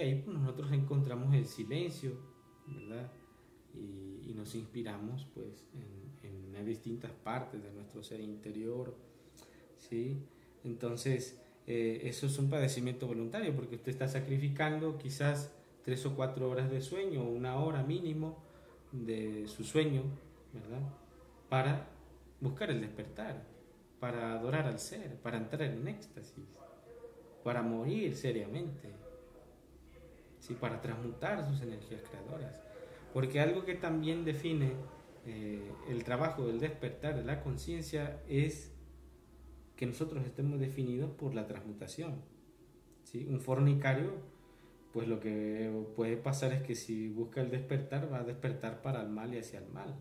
Y ahí pues, nosotros encontramos el silencio, ¿verdad? Y nos inspiramos pues en distintas partes de nuestro ser interior, ¿sí? Entonces, eso es un padecimiento voluntario porque usted está sacrificando quizás 3 o 4 horas de sueño, 1 hora mínimo de su sueño, ¿verdad? Para buscar el despertar, para adorar al ser, para entrar en éxtasis, para morir seriamente, ¿sí? Para transmutar sus energías creadoras. Porque algo que también define el trabajo del despertar de la conciencia es que nosotros estemos definidos por la transmutación, ¿sí? Un fornicario, pues lo que puede pasar es que si busca el despertar, va a despertar para el mal y hacia el mal,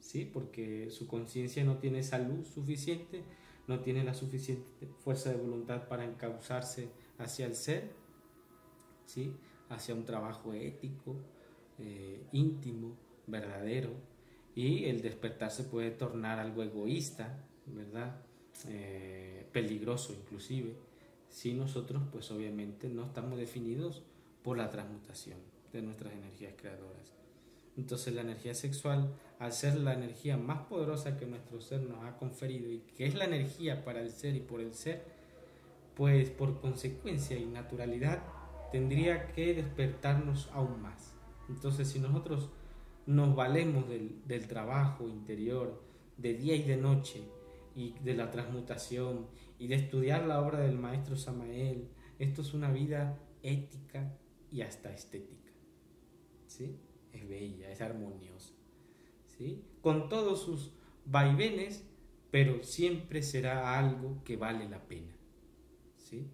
¿sí? Porque su conciencia no tiene esa luz suficiente, no tiene la suficiente fuerza de voluntad para encauzarse hacia el ser, ¿sí? Hacia un trabajo ético, íntimo, verdadero, y el despertar se puede tornar algo egoísta, ¿verdad? Peligroso inclusive, si nosotros pues obviamente no estamos definidos por la transmutación de nuestras energías creadoras. Entonces la energía sexual, al ser la energía más poderosa que nuestro ser nos ha conferido y que es la energía para el ser y por el ser, pues por consecuencia y naturalidad tendría que despertarnos aún más. Entonces si nosotros nos valemos del trabajo interior de día y de noche y de la transmutación y de estudiar la obra del maestro Samael, esto es una vida ética y hasta estética, ¿sí? Es bella, es armoniosa, ¿sí? Con todos sus vaivenes, pero siempre será algo que vale la pena, ¿sí?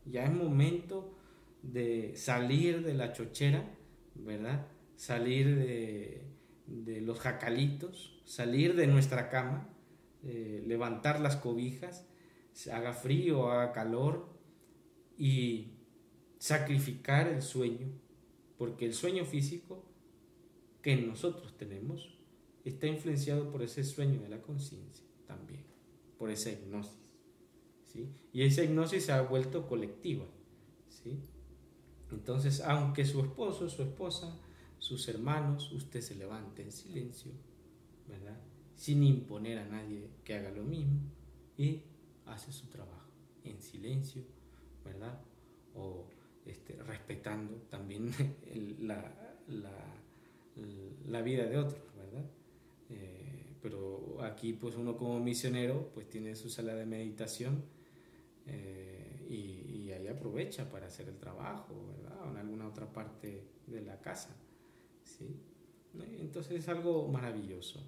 Ya es momento de salir de la chochera, ¿verdad? Salir de los jacalitos, salir de nuestra cama, levantar las cobijas, haga frío, haga calor, y sacrificar el sueño, porque el sueño físico que nosotros tenemos está influenciado por ese sueño de la conciencia también, por esa hipnosis, ¿sí? Y esa hipnosis se ha vuelto colectiva, ¿sí? Entonces, aunque su esposo, su esposa, sus hermanos, usted se levante en silencio, ¿verdad? Sin imponer a nadie que haga lo mismo y hace su trabajo en silencio, ¿verdad? O respetando también la vida de otros, ¿verdad? Pero aquí pues uno como misionero pues tiene su sala de meditación, y ahí aprovecha para hacer el trabajo, ¿verdad? O en alguna otra parte de la casa, ¿sí? Entonces es algo maravilloso.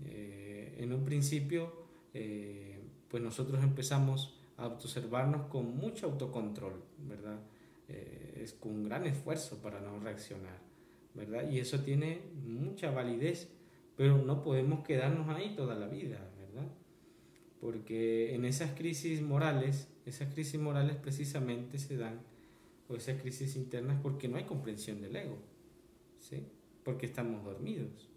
En un principio, pues nosotros empezamos a observarnos con mucho autocontrol, ¿verdad? Es con un gran esfuerzo para no reaccionar, ¿verdad? Y eso tiene mucha validez, pero no podemos quedarnos ahí toda la vida, ¿verdad? Porque en esas crisis morales precisamente se dan, o esas crisis internas, porque no hay comprensión del ego, ¿sí? Porque estamos dormidos,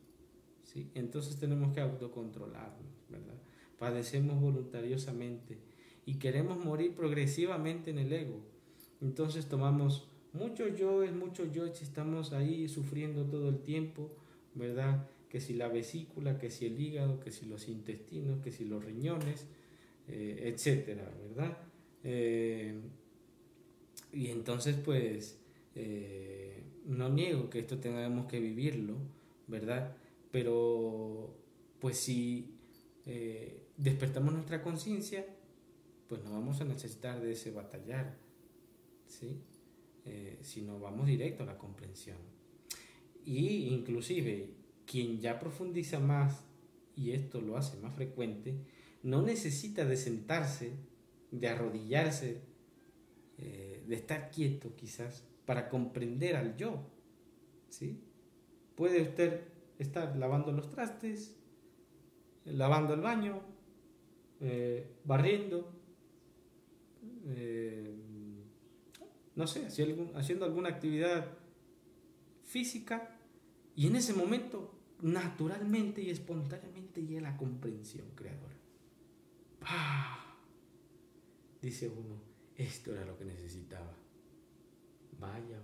¿sí? Entonces tenemos que autocontrolarnos, ¿verdad? Padecemos voluntariosamente y queremos morir progresivamente en el ego. Entonces tomamos muchos yoes, estamos ahí sufriendo todo el tiempo, ¿verdad? Que si la vesícula, que si el hígado, que si los intestinos, que si los riñones, etcétera, ¿verdad? Y entonces pues no niego que esto tengamos que vivirlo, ¿verdad? Pero pues si despertamos nuestra conciencia, pues no vamos a necesitar de ese batallar, ¿sí? Sino vamos directo a la comprensión. Y inclusive quien ya profundiza más, y esto lo hace más frecuente, no necesita de sentarse, de arrodillarse, de estar quieto quizás, para comprender al yo, ¿sí? Puede usted estar lavando los trastes, lavando el baño, barriendo, eh, no sé, haciendo alguna actividad física, y en ese momento naturalmente y espontáneamente llega la comprensión creadora. ¡Pah! Dice uno, esto era lo que necesitaba, Vaya,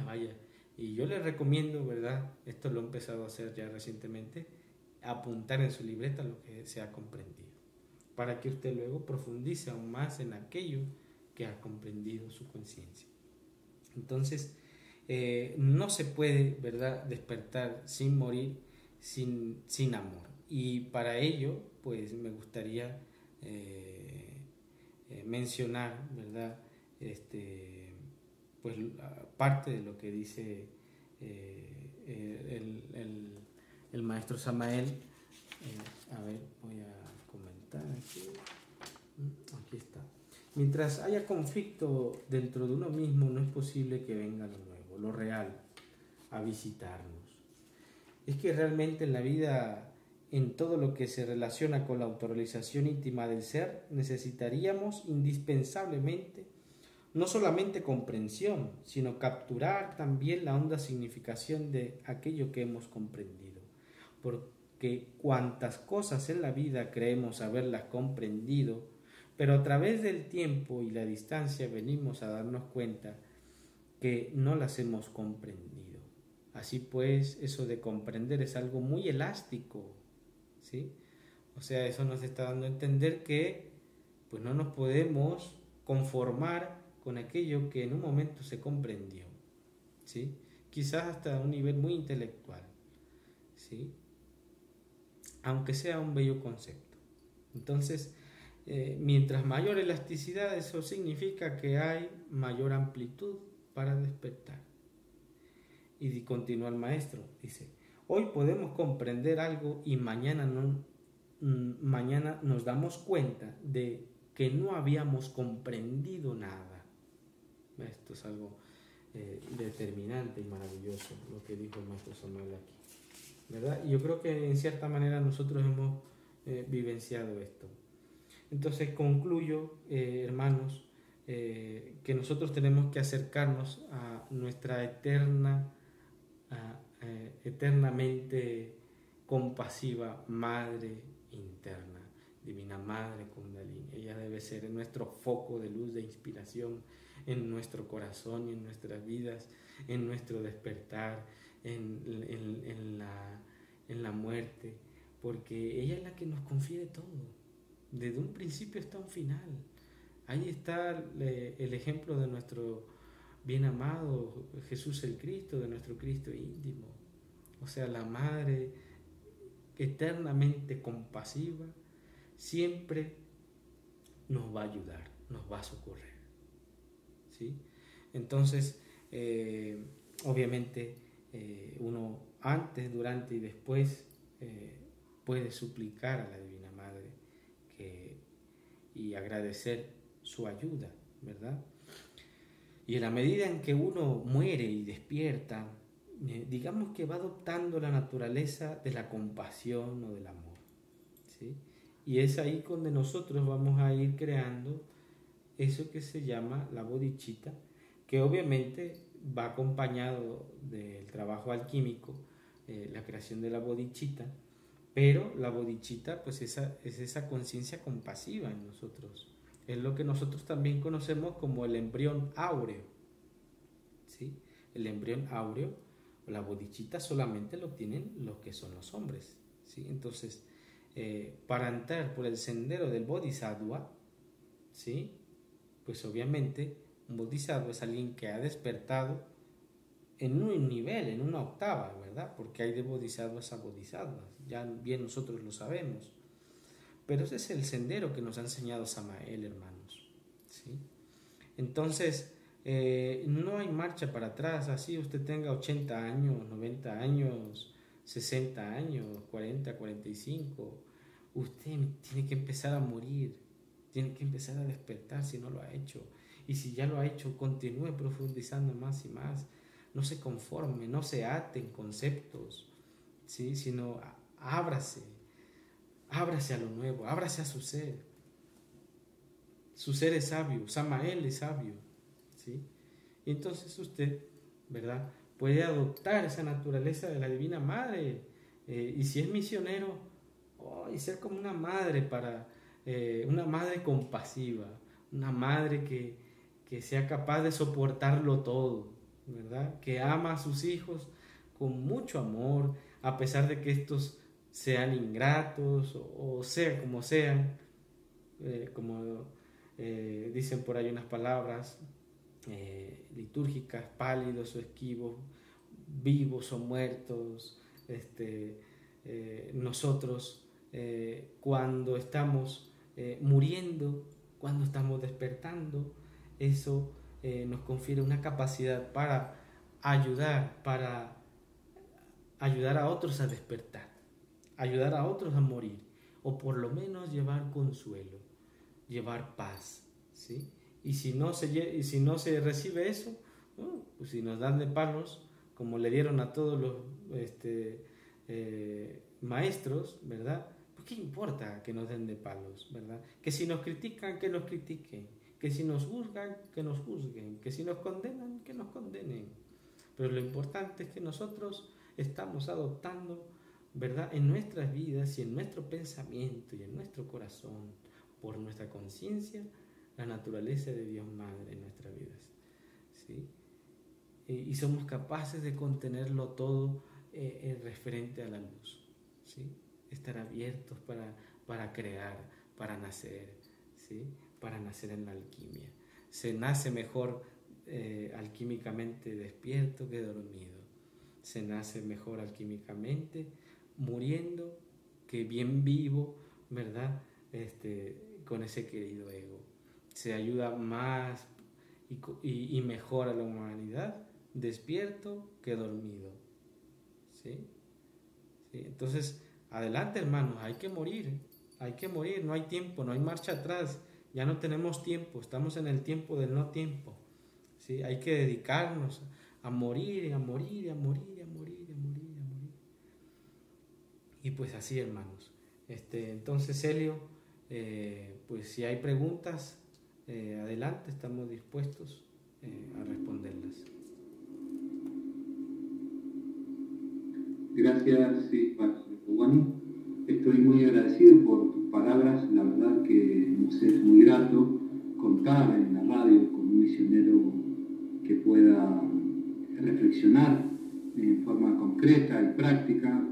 vaya. Y yo les recomiendo, ¿verdad? Esto lo he empezado a hacer ya recientemente, apuntar en su libreta lo que se ha comprendido, para que usted luego profundice aún más en aquello que ha comprendido su conciencia. Entonces, no se puede, ¿verdad?, despertar sin morir, sin amor. Y para ello, pues me gustaría mencionar, ¿verdad?, pues parte de lo que dice el maestro Samael. A ver, voy a comentar aquí. Aquí está. Mientras haya conflicto dentro de uno mismo, no es posible que venga lo nuevo, lo real, a visitarnos. Es que realmente en la vida, en todo lo que se relaciona con la autorrealización íntima del ser, necesitaríamos indispensablemente no solamente comprensión, sino capturar también la honda significación de aquello que hemos comprendido. Porque cuantas cosas en la vida creemos haberlas comprendido, pero a través del tiempo y la distancia venimos a darnos cuenta que no las hemos comprendido. Así pues, eso de comprender es algo muy elástico, ¿sí? O sea, eso nos está dando a entender que pues no nos podemos conformar con aquello que en un momento se comprendió, ¿sí? Quizás hasta un nivel muy intelectual, ¿sí? Aunque sea un bello concepto. Entonces, mientras mayor elasticidad, eso significa que hay mayor amplitud para despertar. Y continúa el maestro, dice, hoy podemos comprender algo y mañana nos damos cuenta de que no habíamos comprendido nada. Esto es algo determinante y maravilloso, lo que dijo el maestro Samuel aquí, ¿verdad? Y yo creo que en cierta manera nosotros hemos vivenciado esto. Entonces concluyo, hermanos, que nosotros tenemos que acercarnos a nuestra eternamente compasiva Madre interna, Divina Madre Kundalini. Ella debe ser nuestro foco de luz, de inspiración en nuestro corazón y en nuestras vidas, en nuestro despertar, en la muerte, porque ella es la que nos confiere todo, desde un principio hasta un final. Ahí está el ejemplo de nuestro bien amado Jesús el Cristo, de nuestro Cristo íntimo. O sea, la Madre eternamente compasiva siempre nos va a ayudar, nos va a socorrer, ¿sí? Entonces, obviamente, uno antes, durante y después puede suplicar a la Divina Madre y agradecer su ayuda, ¿verdad? Y en la medida en que uno muere y despierta, digamos que va adoptando la naturaleza de la compasión o del amor, ¿sí? Y es ahí donde nosotros vamos a ir creando eso que se llama la bodhicitta, que obviamente va acompañado del trabajo alquímico, la creación de la bodhicitta, pero la bodhicitta pues es esa conciencia compasiva en nosotros. Es lo que nosotros también conocemos como el embrión áureo, ¿sí? El embrión áureo o la bodhicitta solamente lo tienen los que son los hombres, ¿sí? Entonces, para entrar por el sendero del bodhisattva, ¿sí?, pues obviamente un bodhisattva es alguien que ha despertado en un nivel, en una octava, ¿verdad? Porque hay de bodhisattvas a bodhisattvas, ya bien nosotros lo sabemos. Pero ese es el sendero que nos ha enseñado Samael, hermanos, ¿sí? Entonces, no hay marcha para atrás, así usted tenga 80 años, 90 años, 60 años, 40, 45, usted tiene que empezar a morir, tiene que empezar a despertar si no lo ha hecho. Y si ya lo ha hecho, continúe profundizando más y más. No se conforme, no se ate en conceptos, ¿sí?, sino ábrase a lo nuevo, ábrase a su ser. Su ser es sabio, Samael es sabio, ¿sí? Y entonces usted, ¿verdad?, puede adoptar esa naturaleza de la Divina Madre, y si es misionero, y ser como una madre una madre compasiva, una madre que que sea capaz de soportarlo todo, ¿verdad? Que ama a sus hijos con mucho amor, a pesar de que estos sean ingratos o sea como sean, como dicen por ahí unas palabras litúrgicas, pálidos o esquivos, vivos o muertos, nosotros cuando estamos muriendo, cuando estamos despertando, eso nos confiere una capacidad para ayudar a otros a despertar, ayudar a otros a morir, o por lo menos llevar consuelo, llevar paz, ¿sí? Y si no se recibe eso, pues si nos dan de palos, como le dieron a todos los maestros, ¿verdad? Pues qué importa que nos den de palos, ¿verdad? Que si nos critican, que nos critiquen, que si nos juzgan, que nos juzguen, que si nos condenan, que nos condenen. Pero lo importante es que nosotros estamos adoptando, ¿verdad? En nuestras vidas y en nuestro pensamiento y en nuestro corazón, por nuestra conciencia, la naturaleza de Dios Madre en nuestras vidas, ¿sí? Y somos capaces de contenerlo todo referente a la luz, ¿sí? Estar abiertos para crear, para nacer, ¿sí? Para nacer en la alquimia. Se nace mejor alquímicamente despierto que dormido. Se nace mejor alquímicamente muriendo que bien vivo, ¿verdad? Con ese querido ego. Se ayuda más y mejor a la humanidad despierto que dormido, ¿sí? ¿Sí? Entonces, adelante, hermanos, hay que morir, no hay tiempo, no hay marcha atrás, ya no tenemos tiempo, estamos en el tiempo del no tiempo, ¿sí? Hay que dedicarnos a morir, a morir, a morir, a morir, a morir, a morir. Y pues así, hermanos. Entonces, Helio, pues si hay preguntas, adelante, estamos dispuestos a responderlas. Gracias, sí, Giovanni. Estoy muy agradecido por tus palabras. La verdad que nos es muy grato contar en la radio con un misionero que pueda reflexionar en forma concreta y práctica.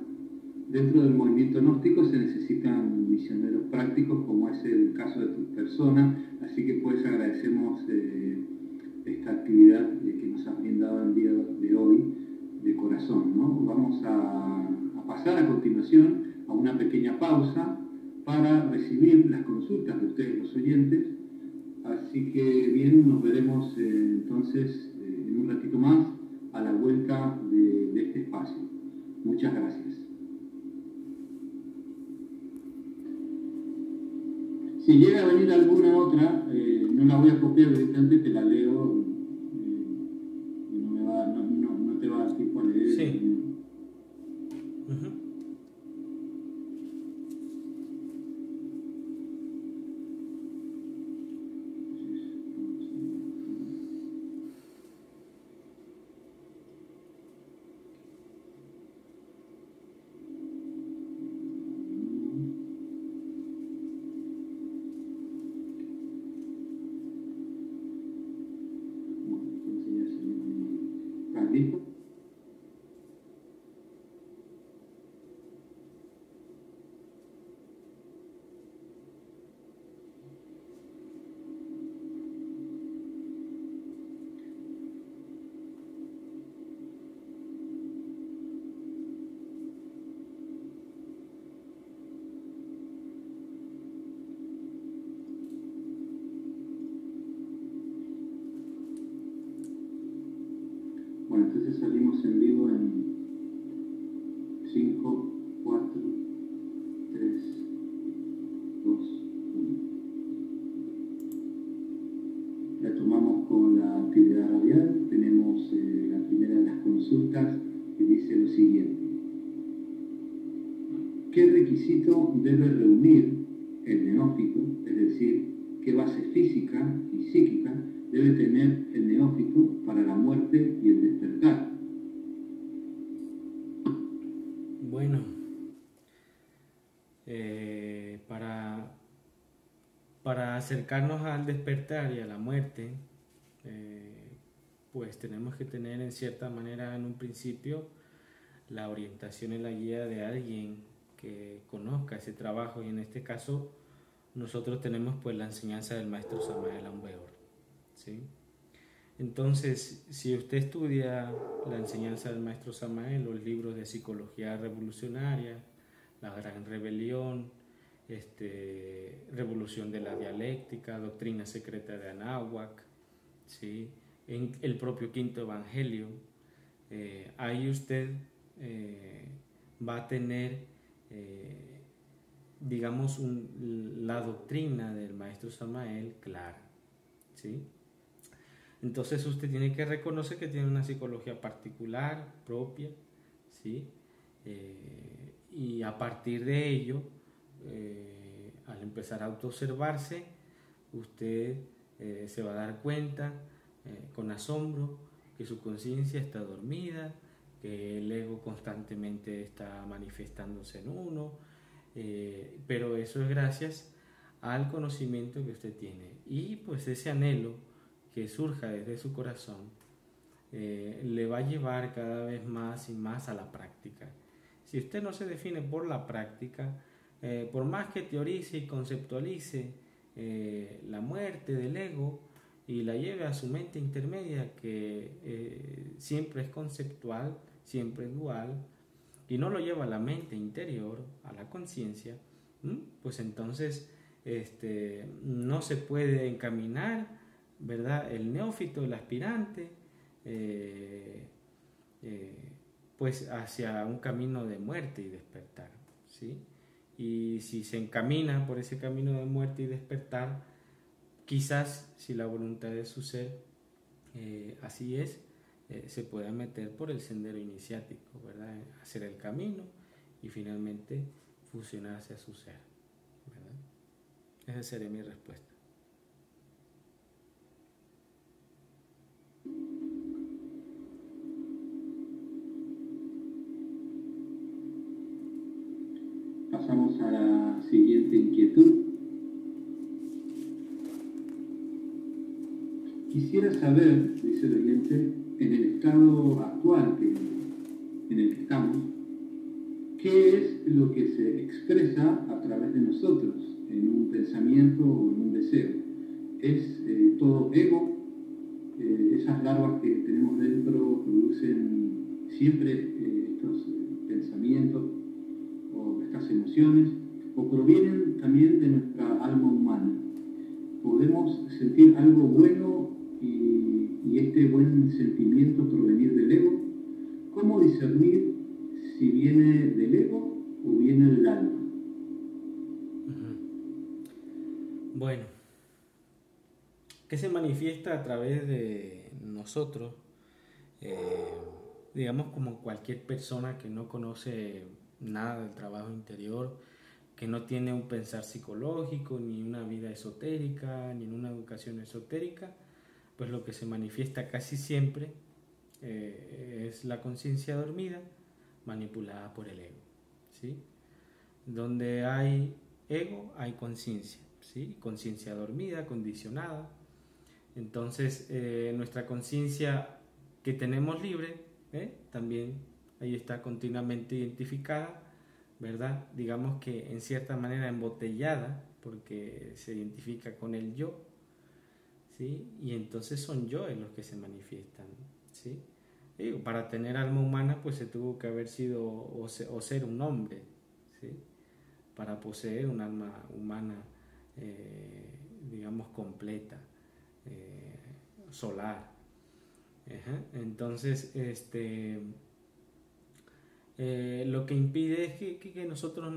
Dentro del movimiento gnóstico se necesitan misioneros prácticos, como es el caso de tu persona, así que pues agradecemos esta actividad que nos has brindado el día de hoy de corazón, ¿no? Vamos a pasar a continuación a una pequeña pausa para recibir las consultas de ustedes, los oyentes, así que bien, nos veremos entonces en un ratito más a la vuelta de este espacio. Muchas gracias. Si llega a venir alguna otra, no la voy a copiar directamente, te la leo, no te va a dar tiempo a leer. Sí. Uh-huh. ¿Listo? Bueno, entonces salimos en vivo en 5, 4, 3, 2, 1. Retomamos con la actividad radial. Tenemos la primera de las consultas que dice lo siguiente. ¿Qué requisito debe reunir el neófito? Es decir, ¿qué base física y psíquica debe tener el neófito para la muerte y el despertar? Bueno, para acercarnos al despertar y a la muerte, pues tenemos que tener en cierta manera en un principio la orientación y la guía de alguien que conozca ese trabajo, y en este caso nosotros tenemos pues la enseñanza del maestro Samael Aun Weor, ¿sí? Entonces, si usted estudia la enseñanza del maestro Samael, los libros de psicología revolucionaria, La Gran Rebelión, Revolución de la Dialéctica, Doctrina Secreta de Anáhuac, ¿sí? En el propio Quinto Evangelio, ahí usted va a tener, digamos, la doctrina del maestro Samael clara, ¿sí? Entonces usted tiene que reconocer que tiene una psicología particular, propia, ¿sí? Y a partir de ello, al empezar a autoobservarse, usted se va a dar cuenta con asombro que su conciencia está dormida, que el ego constantemente está manifestándose en uno, pero eso es gracias al conocimiento que usted tiene, y pues ese anhelo que surja desde su corazón le va a llevar cada vez más y más a la práctica. Si usted no se define por la práctica, por más que teorice y conceptualice la muerte del ego y la lleve a su mente intermedia, que siempre es conceptual, siempre es dual, y no lo lleva a la mente interior, a la conciencia, pues entonces no se puede encaminar, ¿verdad?, el neófito, el aspirante, pues hacia un camino de muerte y despertar, ¿sí? Y si se encamina por ese camino de muerte y despertar, quizás, si la voluntad de su ser así es, se pueda meter por el sendero iniciático, ¿verdad?, hacer el camino y finalmente fusionarse a su ser, ¿verdad? Esa sería mi respuesta. Pasamos a la siguiente inquietud. Quisiera saber, dice el oyente, en el estado actual en el que estamos, ¿qué es lo que se expresa a través de nosotros en un pensamiento o en un deseo? ¿Es todo ego? ¿Esas larvas que tenemos dentro producen siempre estos pensamientos o estas emociones? ¿O provienen también de nuestra alma humana? ¿Podemos sentir algo bueno y este buen sentimiento provenir del ego? ¿Cómo discernir si viene del ego o viene del alma? Bueno, ¿qué se manifiesta a través de nosotros? Digamos, como cualquier persona que no conoce nada del trabajo interior, que no tiene un pensar psicológico, ni una vida esotérica, ni una educación esotérica, pues lo que se manifiesta casi siempre es la conciencia dormida manipulada por el ego, ¿sí? Donde hay ego hay conciencia, ¿sí? Conciencia dormida, condicionada. Entonces nuestra conciencia que tenemos libre, también ahí está continuamente identificada, ¿verdad? Digamos que en cierta manera embotellada, porque se identifica con el yo, ¿sí? Y entonces son yoes los que se manifiestan, ¿sí? Digo, para tener alma humana pues se tuvo que haber sido o ser un hombre, ¿sí?, para poseer un alma humana digamos completa, solar. Entonces lo que impide es que nosotros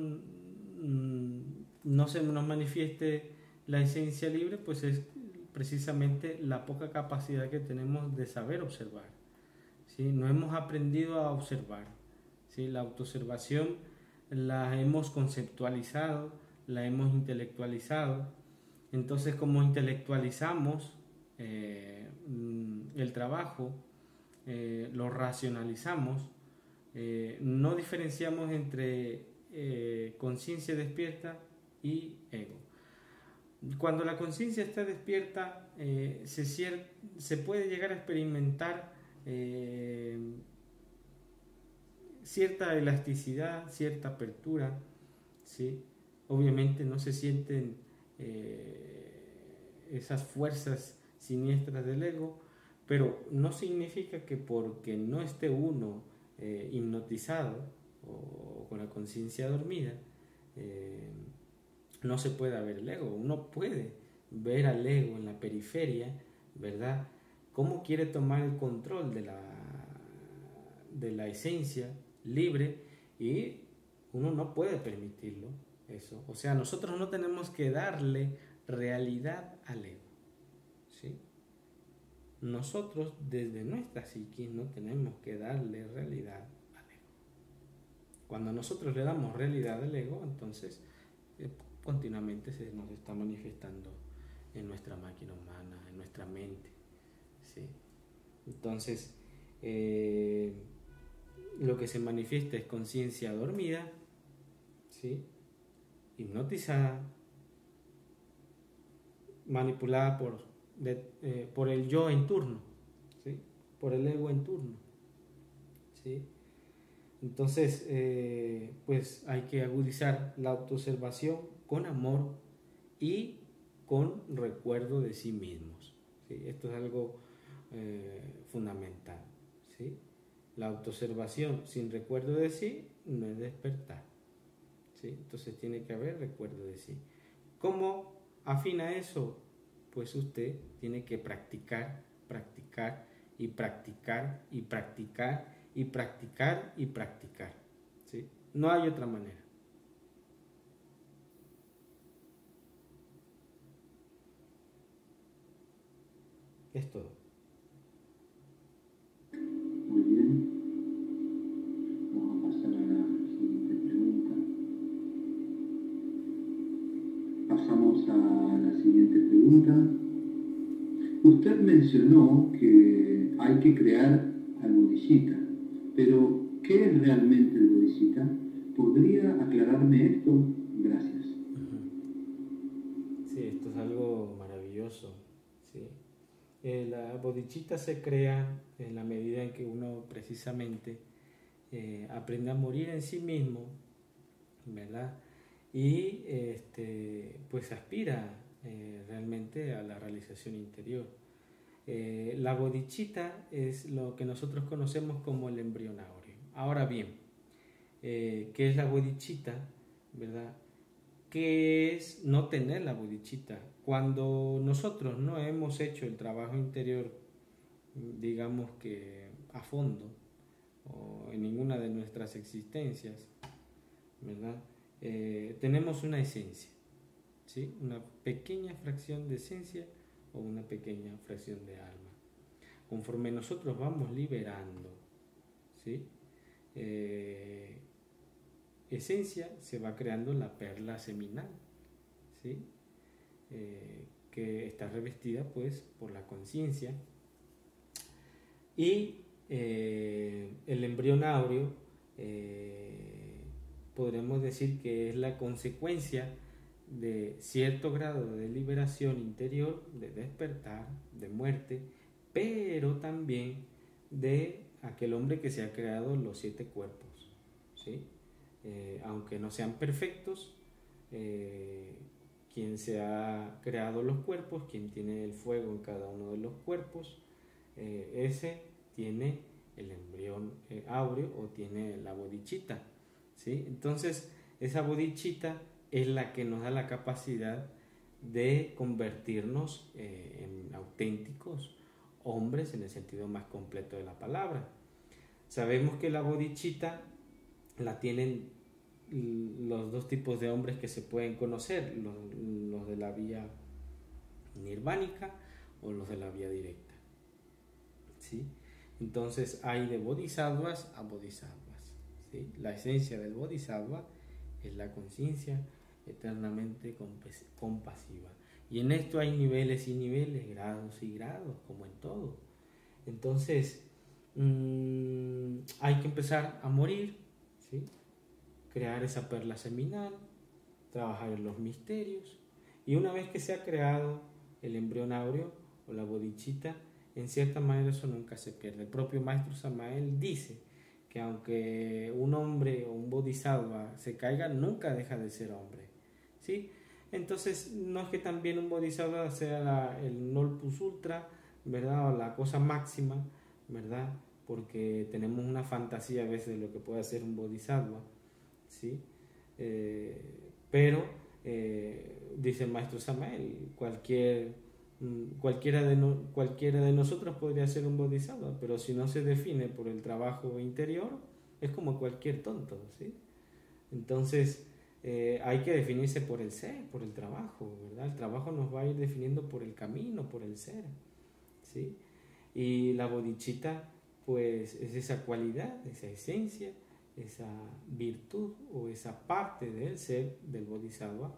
no se nos manifieste la esencia libre, pues es precisamente la poca capacidad que tenemos de saber observar, ¿sí? No hemos aprendido a observar, ¿sí? La autoobservación la hemos conceptualizado, la hemos intelectualizado. Entonces, como intelectualizamos el trabajo, lo racionalizamos, no diferenciamos entre conciencia despierta y ego. Cuando la conciencia está despierta, se puede llegar a experimentar cierta elasticidad, cierta apertura, ¿sí? Obviamente no se sienten esas fuerzas siniestras del ego, pero no significa que porque no esté uno hipnotizado o con la conciencia dormida, no se pueda ver el ego. Uno puede ver al ego en la periferia, ¿verdad? Cómo quiere tomar el control de la esencia libre, y uno no puede permitirlo eso. O sea, nosotros no tenemos que darle realidad al ego, ¿sí? Nosotros desde nuestra psiquis no tenemos que darle realidad al ego. Cuando nosotros le damos realidad al ego, entonces continuamente se nos está manifestando en nuestra máquina humana, en nuestra mente, ¿sí? Entonces lo que se manifiesta es conciencia dormida, ¿sí? Hipnotizada, manipulada por el yo en turno, ¿sí? Por el ego en turno, ¿sí? Entonces, pues hay que agudizar la autoobservación con amor y con recuerdo de sí mismos, ¿sí? Esto es algo fundamental, ¿sí? La autoobservación sin recuerdo de sí no es despertar, ¿sí? Entonces tiene que haber recuerdo de sí. ¿Cómo afina eso? Pues usted tiene que practicar, practicar y practicar y practicar y practicar y practicar, ¿sí? No hay otra manera. Es todo. Muy bien. Vamos a pasar a la siguiente pregunta. Pasamos a la siguiente pregunta. Usted mencionó que hay que crear al bodhisattva, pero ¿qué es realmente el bodhisattva? ¿Podría aclararme esto? Gracias. Sí, esto es algo maravilloso, ¿sí? La bodhicitta se crea en la medida en que uno precisamente aprende a morir en sí mismo, ¿verdad? Y pues aspira realmente a la realización interior. La bodhicitta es lo que nosotros conocemos como el embrión áureo. Ahora bien, ¿qué es la bodhicitta? ¿Verdad? ¿Qué es no tener la bodhicitta? Cuando nosotros no hemos hecho el trabajo interior, digamos que a fondo, o en ninguna de nuestras existencias, ¿verdad? Tenemos una esencia, ¿sí? Una pequeña fracción de esencia o una pequeña fracción de alma. Conforme nosotros vamos liberando, ¿sí? Esencia, se va creando la perla seminal, ¿sí? Que está revestida pues por la conciencia, y el embrión áureo podremos decir que es la consecuencia de cierto grado de liberación interior, de despertar, de muerte, pero también de aquel hombre que se ha creado los 7 cuerpos, ¿sí? Aunque no sean perfectos, quien se ha creado los cuerpos, quien tiene el fuego en cada uno de los cuerpos, ese tiene el embrión áureo o tiene la bodhicitta, ¿sí? Entonces esa bodhicitta es la que nos da la capacidad de convertirnos en auténticos hombres en el sentido más completo de la palabra. Sabemos que la bodhicitta la tienen los 2 tipos de hombres que se pueden conocer, los de la vía nirvánica o los de la vía directa, ¿sí? Entonces hay de bodhisattvas a bodhisattvas, ¿sí? La esencia del bodhisattva es la conciencia eternamente compasiva, y en esto hay niveles y niveles, grados y grados, como en todo. Entonces hay que empezar a morir, ¿sí? Crear esa perla seminal, trabajar en los misterios, Y una vez que se ha creado el embrionario o la bodichita, en cierta manera eso nunca se pierde. El propio maestro Samael dice que aunque un hombre o un bodhisattva se caiga, nunca deja de ser hombre, ¿sí? Entonces no es que también un bodhisattva sea el non plus ultra, ¿verdad? O la cosa máxima, ¿verdad? Porque tenemos una fantasía a veces de lo que puede hacer un bodhisattva, ¿sí? Pero dice el maestro Samael, cualquiera de nosotros podría ser un bodhisattva, pero si no se define por el trabajo interior, es como cualquier tonto, ¿sí? Entonces hay que definirse por el ser, por el trabajo, ¿verdad? El trabajo nos va a ir definiendo por el camino, por el ser, ¿sí? Y la bodichita, pues, es esa cualidad, esa esencia, esa virtud o esa parte del ser del bodhisattva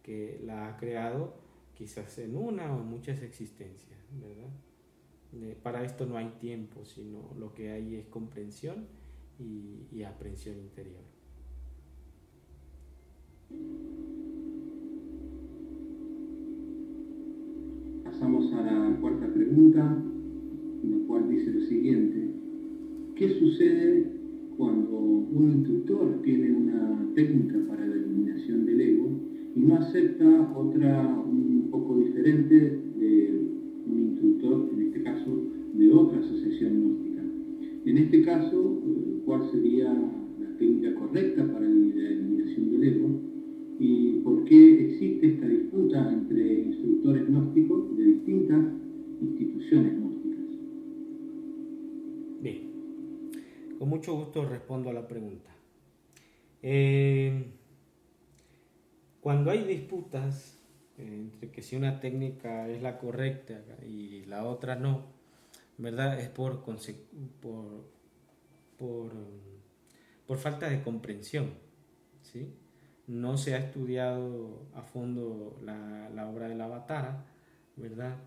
que la ha creado quizás en una o en muchas existencias, ¿verdad? Para esto no hay tiempo, sino lo que hay es comprensión y aprehensión interior. Pasamos a la cuarta pregunta, la cual dice lo siguiente: ¿qué sucede cuando un instructor tiene una técnica para la eliminación del ego y no acepta otra un poco diferente de un instructor, en este caso de otra asociación gnóstica? En este caso, ¿cuál sería la técnica correcta para la eliminación del ego? ¿Y por qué existe esta disputa entre instructores gnósticos de distintas instituciones gnósticas? Bien, con mucho gusto respondo a la pregunta. Cuando hay disputas entre que si una técnica es la correcta y la otra no, ¿verdad? Es por falta de comprensión, ¿sí? No se ha estudiado a fondo la obra del Avatara, ¿verdad?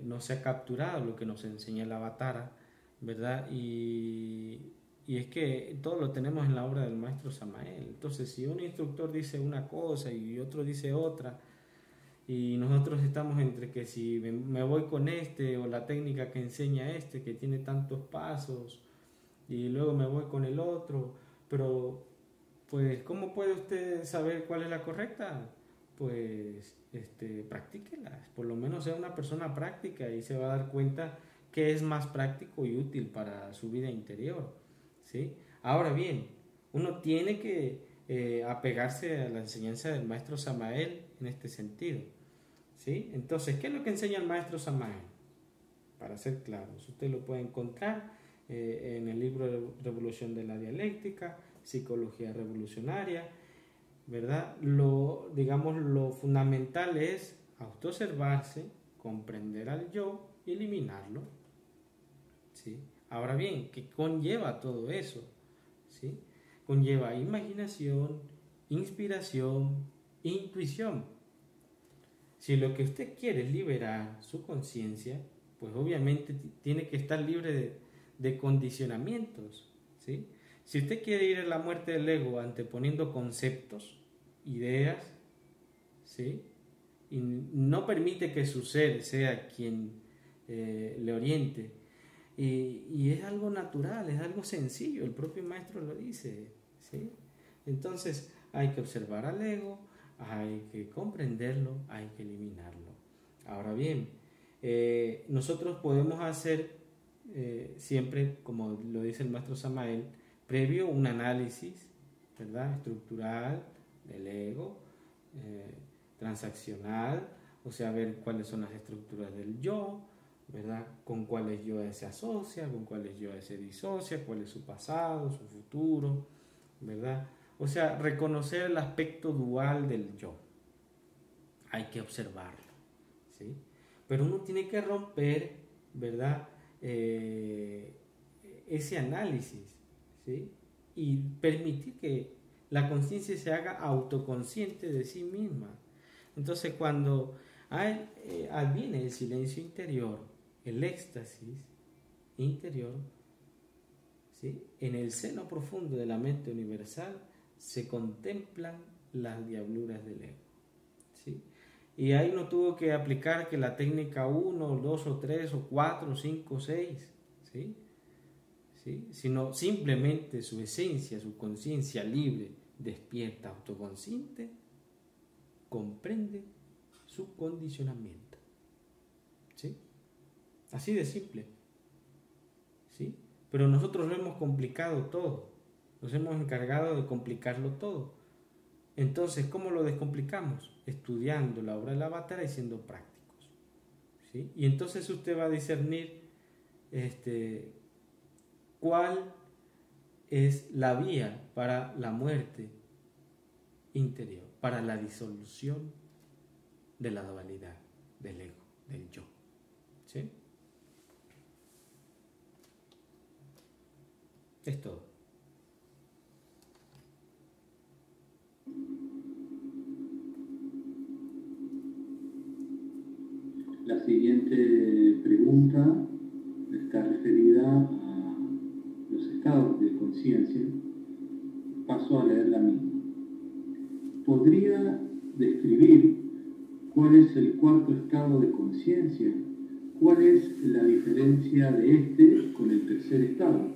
No se ha capturado lo que nos enseña el Avatara, ¿verdad? Y es que todo lo tenemos en la obra del maestro Samael. Entonces, si un instructor dice una cosa y otro dice otra, y nosotros estamos entre que si me voy con este o la técnica que enseña este, que tiene tantos pasos, y luego me voy con el otro, pero pues ¿cómo puede usted saber cuál es la correcta? Pues practíquela, por lo menos sea una persona práctica y se va a dar cuenta que es más práctico y útil para su vida interior, ¿sí? Ahora bien, uno tiene que apegarse a la enseñanza del maestro Samael en este sentido, ¿sí? Entonces, ¿qué es lo que enseña el maestro Samael? Para ser claros, usted lo puede encontrar en el libro de Revolución de la Dialéctica, Psicología Revolucionaria, ¿verdad? Lo fundamental es autoobservarse, comprender al yo y eliminarlo, ¿sí? Ahora bien, ¿qué conlleva todo eso? ¿Sí? Conlleva imaginación, inspiración, intuición. Si lo que usted quiere es liberar su conciencia, pues obviamente tiene que estar libre de condicionamientos, ¿sí? Si usted quiere ir a la muerte del ego anteponiendo conceptos, ideas, ¿sí? Y no permite que su ser sea quien le oriente, y es algo natural, es algo sencillo, el propio maestro lo dice, ¿sí? Entonces hay que observar al ego, hay que comprenderlo, hay que eliminarlo. Ahora bien, nosotros podemos hacer siempre, como lo dice el maestro Samael, previo un análisis, ¿verdad?, estructural del ego, transaccional, o sea, ver cuáles son las estructuras del yo, ¿verdad?, con cuáles yo se asocia, con cuáles yo se disocia, cuál es su pasado, su futuro, ¿verdad? O sea, reconocer el aspecto dual del yo. Hay que observarlo, ¿sí? Pero uno tiene que romper, ¿verdad?, ese análisis, ¿sí? Y permitir que la conciencia se haga autoconsciente de sí misma. Entonces, cuando adviene el silencio interior, el éxtasis interior, ¿sí?, en el seno profundo de la mente universal se contemplan las diabluras del ego, ¿sí? Y ahí no tuvo que aplicar que la técnica 1, 2 o 3 o 4, 5, 6, ¿sí? ¿Sí? Sino simplemente su esencia, su conciencia libre, despierta, autoconsciente, comprende su condicionamiento. ¿Sí? Así de simple. ¿Sí? Pero nosotros lo hemos complicado todo. Nos hemos encargado de complicarlo todo. Entonces, ¿cómo lo descomplicamos? Estudiando la obra del avatar y siendo prácticos. ¿Sí? Y entonces usted va a discernir cuál es la vía para la muerte interior, para la disolución de la dualidad, del ego, del yo. ¿Sí? Es todo. La siguiente pregunta está referida a los estados de conciencia. Paso a leer la misma. ¿Podría describir cuál es el cuarto estado de conciencia? ¿Cuál es la diferencia de este con el tercer estado?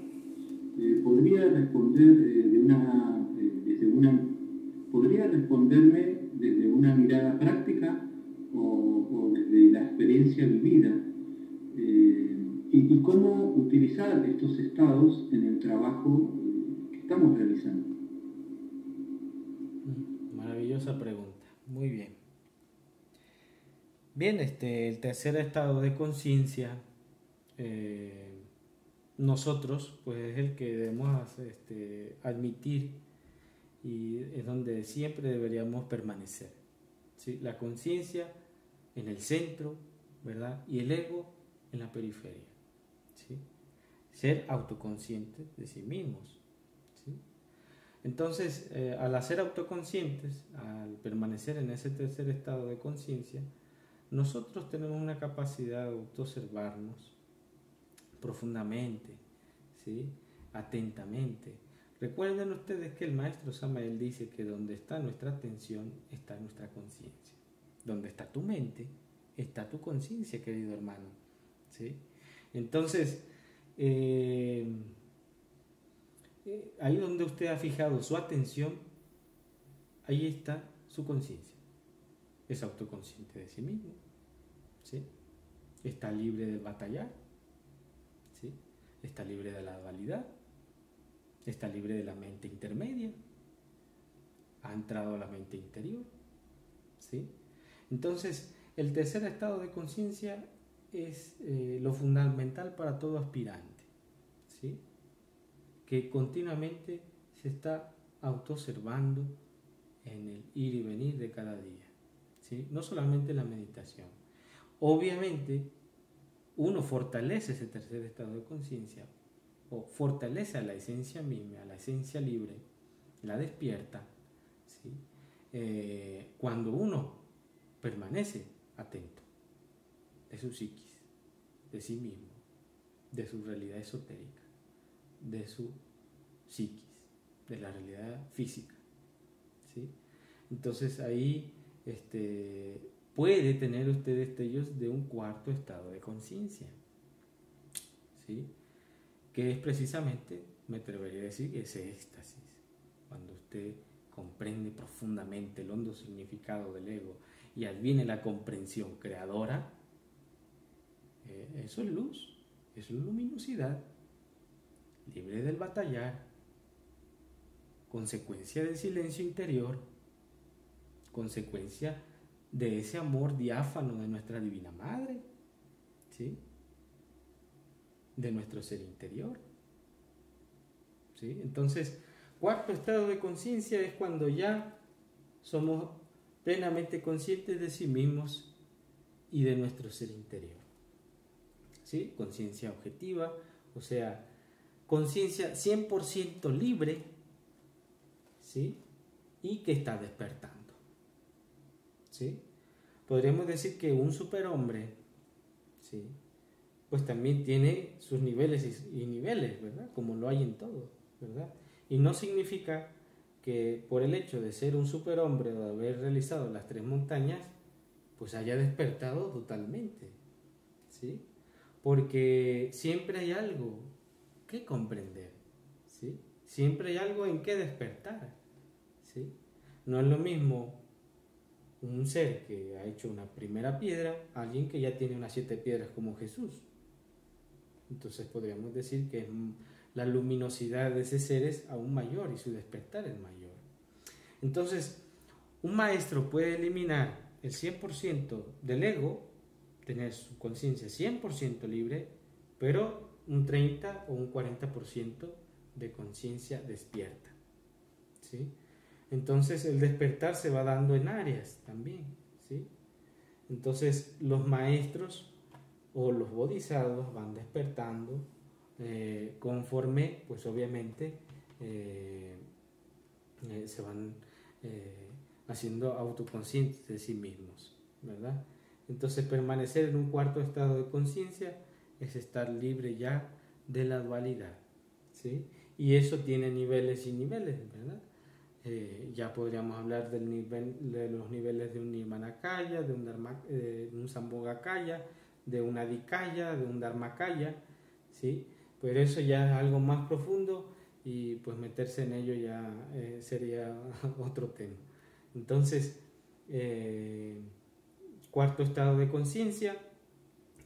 ¿Podría responderme desde una mirada práctica o desde la experiencia vivida? ¿Y cómo utilizar estos estados en el trabajo que estamos realizando? Maravillosa pregunta. Muy bien. Bien, el tercer estado de conciencia, nosotros, pues es el que debemos admitir y es donde siempre deberíamos permanecer. ¿Sí? La conciencia en el centro, ¿verdad? Y el ego en la periferia. ¿Sí? Ser autoconscientes de sí mismos. ¿Sí? Entonces, al ser autoconscientes, al permanecer en ese tercer estado de conciencia, nosotros tenemos una capacidad de autoobservarnos profundamente, ¿sí? Atentamente. Recuerden ustedes que el maestro Samael dice que donde está nuestra atención está nuestra conciencia. Donde está tu mente, está tu conciencia, querido hermano. ¿Sí? Entonces, ahí donde usted ha fijado su atención, ahí está su conciencia. Es autoconsciente de sí mismo. ¿Sí? Está libre de batallar. ¿Sí? Está libre de la dualidad. Está libre de la mente intermedia. Ha entrado a la mente interior. ¿Sí? Entonces, el tercer estado de conciencia es lo fundamental para todo aspirante. ¿Sí? Que continuamente se está autoobservando en el ir y venir de cada día. ¿Sí? No solamente la meditación. Obviamente, uno fortalece ese tercer estado de conciencia o fortalece a la esencia misma, a la esencia libre, la despierta, ¿sí? Cuando uno permanece atento de su psiquis, de sí mismo, de su realidad esotérica, de su psiquis, de la realidad física, ¿sí? Entonces ahí puede tener usted destellos de un cuarto estado de conciencia, ¿sí? Que es precisamente, me atrevería a decir, ese éxtasis, cuando usted comprende profundamente el hondo significado del ego y adviene la comprensión creadora. Eso es luz, eso es luminosidad, libre del batallar, consecuencia del silencio interior, consecuencia de ese amor diáfano de nuestra Divina Madre, ¿sí? De nuestro ser interior, ¿sí? Entonces, cuarto estado de conciencia es cuando ya somos plenamente conscientes de sí mismos y de nuestro ser interior, ¿sí? Conciencia objetiva, o sea, conciencia 100% libre, ¿sí? Y que está despertando, ¿sí? Podríamos decir que un superhombre, ¿sí? Pues también tiene sus niveles y niveles, ¿verdad? Como lo hay en todo, ¿verdad? Y no significa que por el hecho de ser un superhombre o de haber realizado las 3 montañas, pues haya despertado totalmente, ¿sí? Porque siempre hay algo que comprender, ¿sí? Siempre hay algo en que despertar, ¿sí? No es lo mismo un ser que ha hecho una primera piedra a alguien que ya tiene unas 7 piedras como Jesús. Entonces podríamos decir que la luminosidad de ese ser es aún mayor y su despertar es mayor. Entonces, un maestro puede eliminar el 100% del ego, tener su conciencia 100% libre, pero un 30 o un 40% de conciencia despierta, ¿sí? Entonces el despertar se va dando en áreas también, ¿sí? Entonces los maestros o los bodhisattvas van despertando conforme, pues obviamente, se van haciendo autoconscientes de sí mismos, ¿verdad? Entonces permanecer en un cuarto estado de conciencia es estar libre ya de la dualidad, ¿sí? Y eso tiene niveles y niveles, ¿verdad? Ya podríamos hablar de los niveles de un Nirmanakaya, de un Sambhogakaya, de un Adhikaya, de un Dharmakaya, ¿sí? Pero eso ya es algo más profundo y pues meterse en ello ya sería otro tema. Entonces, cuarto estado de conciencia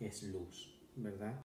es luz, ¿verdad?